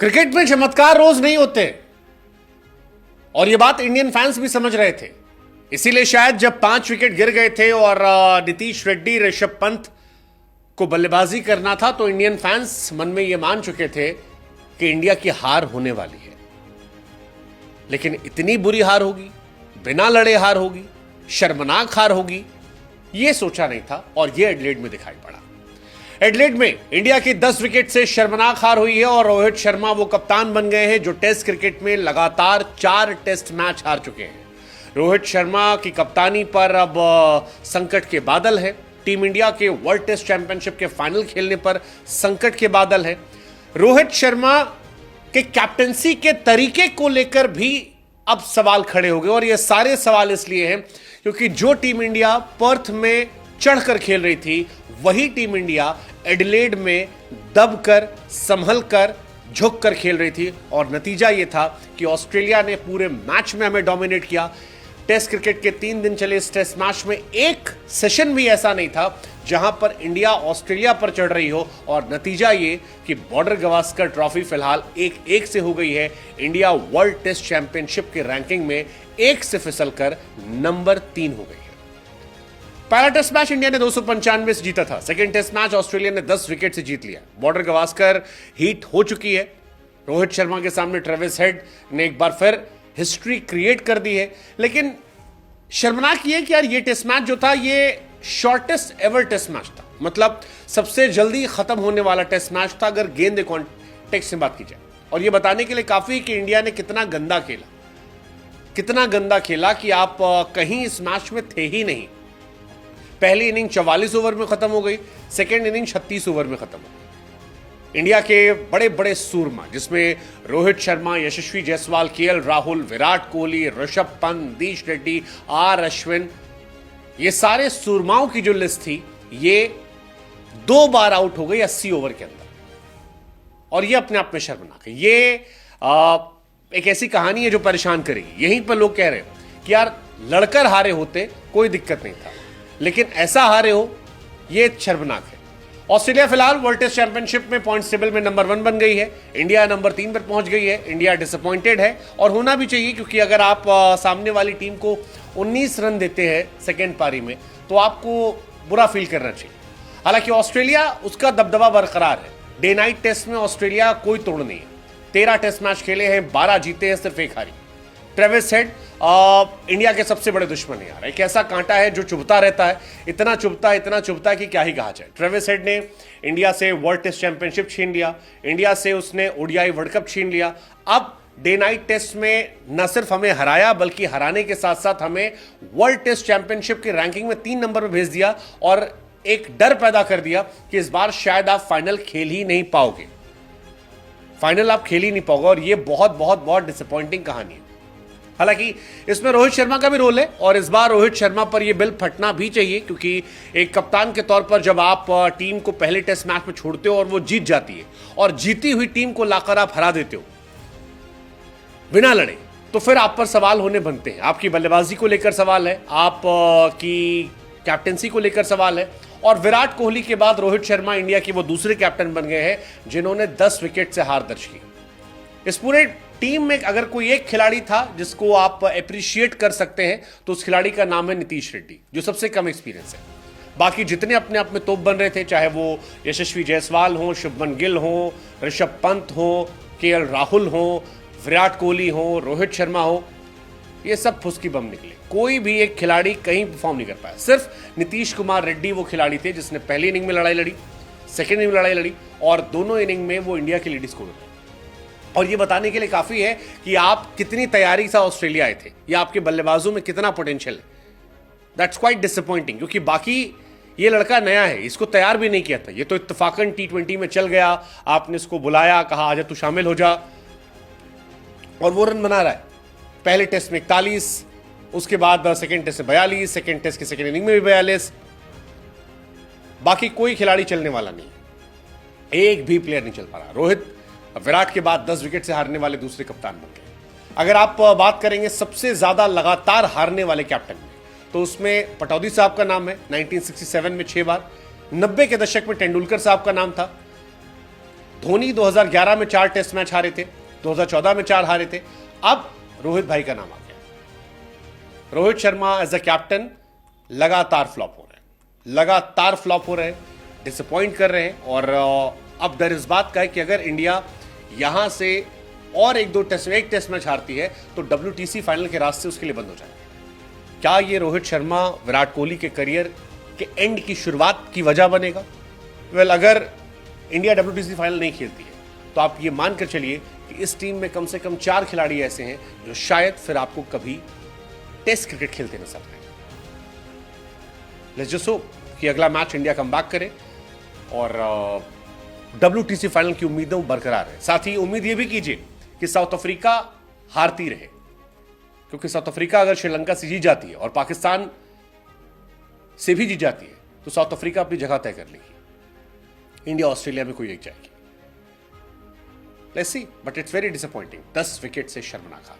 Cricket में चमत्कार रोज नहीं होते और यह बात इंडियन फैंस भी समझ रहे थे। इसीलिए शायद जब 5 विकेट गिर गए थे और नीतीश रेड्डी, ऋषभ पंत को बल्लेबाजी करना था तो इंडियन फैंस मन में यह मान चुके थे कि इंडिया की हार होने वाली है। लेकिन इतनी बुरी हार होगी, बिना लड़े हार होगी, शर्मनाक हार होगी, यह सोचा नहीं था और यह एडिलेड में दिखाई पड़ा। एडिलेड में इंडिया की 10 विकेट से शर्मनाक हार हुई है और रोहित शर्मा वो कप्तान बन गए हैं जो टेस्ट क्रिकेट में लगातार 4 टेस्ट मैच हार चुके हैं। रोहित शर्मा की कप्तानी पर अब संकट के बादल है। टीम इंडिया के वर्ल्ड टेस्ट चैंपियनशिप के फाइनल खेलने पर संकट के बादल है। रोहित शर्मा के कैप्टंसी के तरीके को लेकर भी अब सवाल खड़े हो गए और ये सारे सवाल इसलिए हैं क्योंकि जो टीम इंडिया पर्थ में चढ़कर खेल रही थी वही टीम इंडिया एडिलेड में दबकर, संभलकर, झुककर खेल रही थी और नतीजा यह था कि ऑस्ट्रेलिया ने पूरे मैच में हमें डोमिनेट किया। टेस्ट क्रिकेट के 3 दिन चले इस टेस्ट मैच में एक सेशन भी ऐसा नहीं था जहां पर इंडिया ऑस्ट्रेलिया पर चढ़ रही हो और नतीजा ये कि बॉर्डर गवास्कर ट्रॉफी फिलहाल 1-1 से हो गई है। इंडिया वर्ल्ड टेस्ट चैंपियनशिप की रैंकिंग में 1 से फिसलकर नंबर 3 हो गई है। पहला टेस्ट मैच इंडिया ने 295 से जीता था। सेकंड टेस्ट मैच ऑस्ट्रेलिया ने 10 विकेट से जीत लिया। बॉर्डर गवास्कर हीट हो चुकी है। रोहित शर्मा के सामने ट्रेविस हेड ने एक बार फिर हिस्ट्री क्रिएट कर दी है। लेकिन शर्मनाक ये कि यार ये टेस्ट मैच जो था ये शॉर्टेस्ट एवर टेस्ट मैच था। मतलब सबसे जल्दी खत्म होने वाला टेस्ट मैच था अगर गेंद कॉन्टेक्स्ट से बात की जाए। और ये बताने के लिए काफी कि इंडिया ने कितना गंदा खेला कि आप कहीं इस मैच में थे ही नहीं। पहली इनिंग 44 ओवर में खत्म हो गई, सेकेंड इनिंग 36 ओवर में खत्म हो गई। इंडिया के बड़े बड़े सूरमा जिसमें रोहित शर्मा, यशस्वी जायसवाल, केएल राहुल, विराट कोहली, ऋषभ पंत, नीतीश रेड्डी, आर अश्विन, ये सारे सूरमाओं की जो लिस्ट थी ये 2 बार आउट हो गई 80 ओवर के अंदर। और ये अपने आप में शर्मनाक है। ये एक ऐसी कहानी है जो परेशान करेगी। यहीं पर लोग कह रहे हैं कि यार लड़कर हारे होते कोई दिक्कत नहीं था, लेकिन ऐसा हारे हो ये शर्मनाक है। ऑस्ट्रेलिया फिलहाल वर्ल्ड टेस्ट चैंपियनशिप में पॉइंट्स टेबल में नंबर 1 बन गई है। इंडिया नंबर 3 पर पहुंच गई है। इंडिया डिसअपॉइंटेड है और होना भी चाहिए क्योंकि अगर आप सामने वाली टीम को 19 रन देते हैं सेकेंड पारी में तो आपको बुरा फील करना चाहिए। हालांकि ऑस्ट्रेलिया उसका दबदबा बरकरार है। डे नाइट टेस्ट में ऑस्ट्रेलिया कोई तोड़ नहीं है। 13 टेस्ट मैच खेले हैं, 12 जीते हैं, सिर्फ 1 हारी। ट्रेविस हेड इंडिया के सबसे बड़े दुश्मन है यार। एक ऐसा कांटा है जो चुभता रहता है, इतना चुभता है कि क्या ही कहा जाए। ट्रेविस हेड ने इंडिया से वर्ल्ड टेस्ट चैंपियनशिप छीन लिया, इंडिया से उसने ओडीआई वर्ल्ड कप छीन लिया। अब डे नाइट टेस्ट में न सिर्फ हमें हराया बल्कि हराने के साथ साथ हमें वर्ल्ड टेस्ट चैंपियनशिप की रैंकिंग में 3 नंबर पर भेज दिया और एक डर पैदा कर दिया कि इस बार शायद आप फाइनल खेल ही नहीं पाओगे। और ये बहुत डिसअपॉइंटिंग कहानी है। हालांकि इसमें रोहित शर्मा का भी रोल है और इस बार रोहित शर्मा पर यह बिल फटना भी चाहिए क्योंकि एक कप्तान के तौर पर जब आप टीम को पहले टेस्ट मैच में छोड़ते हो और वो जीत जाती है और जीती हुई टीम को लाकर आप हरा देते हो बिना लड़े, तो फिर आप पर सवाल होने बनते हैं। आपकी बल्लेबाजी को लेकर सवाल है, आप की कैप्टनसी को लेकर सवाल है। और विराट कोहली के बाद रोहित शर्मा इंडिया के वो दूसरे कैप्टन बन गए हैं जिन्होंने 10 विकेट से हार दर्ज की। इस पूरे टीम में अगर कोई एक खिलाड़ी था जिसको आप अप्रिशिएट कर सकते हैं तो उस खिलाड़ी का नाम है नीतीश रेड्डी, जो सबसे कम एक्सपीरियंस है। बाकी जितने अपने आप में तोप बन रहे थे, चाहे वो यशस्वी जायसवाल हो, शुभमन गिल हो, ऋषभ पंत हो, केएल राहुल हो, विराट कोहली हो, रोहित शर्मा हो, ये सब फुसकी बम निकले। कोई भी एक खिलाड़ी कहीं परफॉर्म नहीं कर पाया। सिर्फ नीतीश कुमार रेड्डी वो खिलाड़ी थे जिसने पहली इनिंग में लड़ाई लड़ी, सेकेंड इनिंग में लड़ाई लड़ी और दोनों इनिंग में वो इंडिया के लीड स्कोरर थे। और ये बताने के लिए काफी है कि आप कितनी तैयारी से ऑस्ट्रेलिया आए थे या आपके बल्लेबाजों में कितना पोटेंशियल है। दैट्स क्वाइट डिसअपॉइंटिंग क्योंकि बाकी ये लड़का नया है, इसको तैयार भी नहीं किया था। ये तो इत्तेफाकन T20 में चल गया, आपने इसको बुलाया, कहा आजा तू शामिल हो जा और वो रन बना रहा है। पहले टेस्ट में 41, उसके बाद सेकेंड टेस्ट में 42, सेकेंड टेस्ट की सेकेंड इनिंग में भी 42। बाकी कोई खिलाड़ी चलने वाला नहीं, एक भी प्लेयर नहीं चल पा रहा। रोहित विराट के बाद 10 विकेट से हारने वाले दूसरे कप्तान बन गए। अगर आप बात करेंगे सबसे ज्यादा लगातार हारने वाले कैप्टन में तो उसमें पटौदी साहब का नाम है, 1967 में 6 बार। 90 के दशक में तेंदुलकर साहब का नाम था। धोनी 2011 में 4 टेस्ट मैच हारे थे, 2014 में 4 हारे थे। अब रोहित भाई का नाम आ गया। Rohit Sharma as a captain लगातार फ्लॉप हो रहे हैं, डिसअपॉइंट कर रहे हैं। और अब डर इस बात का है कि अगर इंडिया यहां से और एक टेस्ट मैच हारती है तो WTC फाइनल के रास्ते उसके लिए बंद हो जाएंगे। क्या ये रोहित शर्मा विराट कोहली के करियर के एंड की शुरुआत की वजह बनेगा? वेल, अगर इंडिया WTC फाइनल नहीं खेलती है तो आप ये मानकर चलिए कि इस टीम में कम से कम 4 खिलाड़ी ऐसे हैं जो शायद फिर आपको कभी टेस्ट क्रिकेट खेलते नजर आए। लेट्स जस्ट होप कि अगला मैच इंडिया कमबैक करे और WTC फाइनल की उम्मीदें बरकरार है। साथ ही उम्मीद यह भी कीजिए कि साउथ अफ्रीका हारती रहे, क्योंकि साउथ अफ्रीका अगर श्रीलंका से जीत जाती है और पाकिस्तान से भी जीत जाती है तो साउथ अफ्रीका अपनी जगह तय कर लेगी। इंडिया ऑस्ट्रेलिया में कोई एक जाएगी। Let's see, but it's very disappointing. 10 wicket से शर्मनाक हार।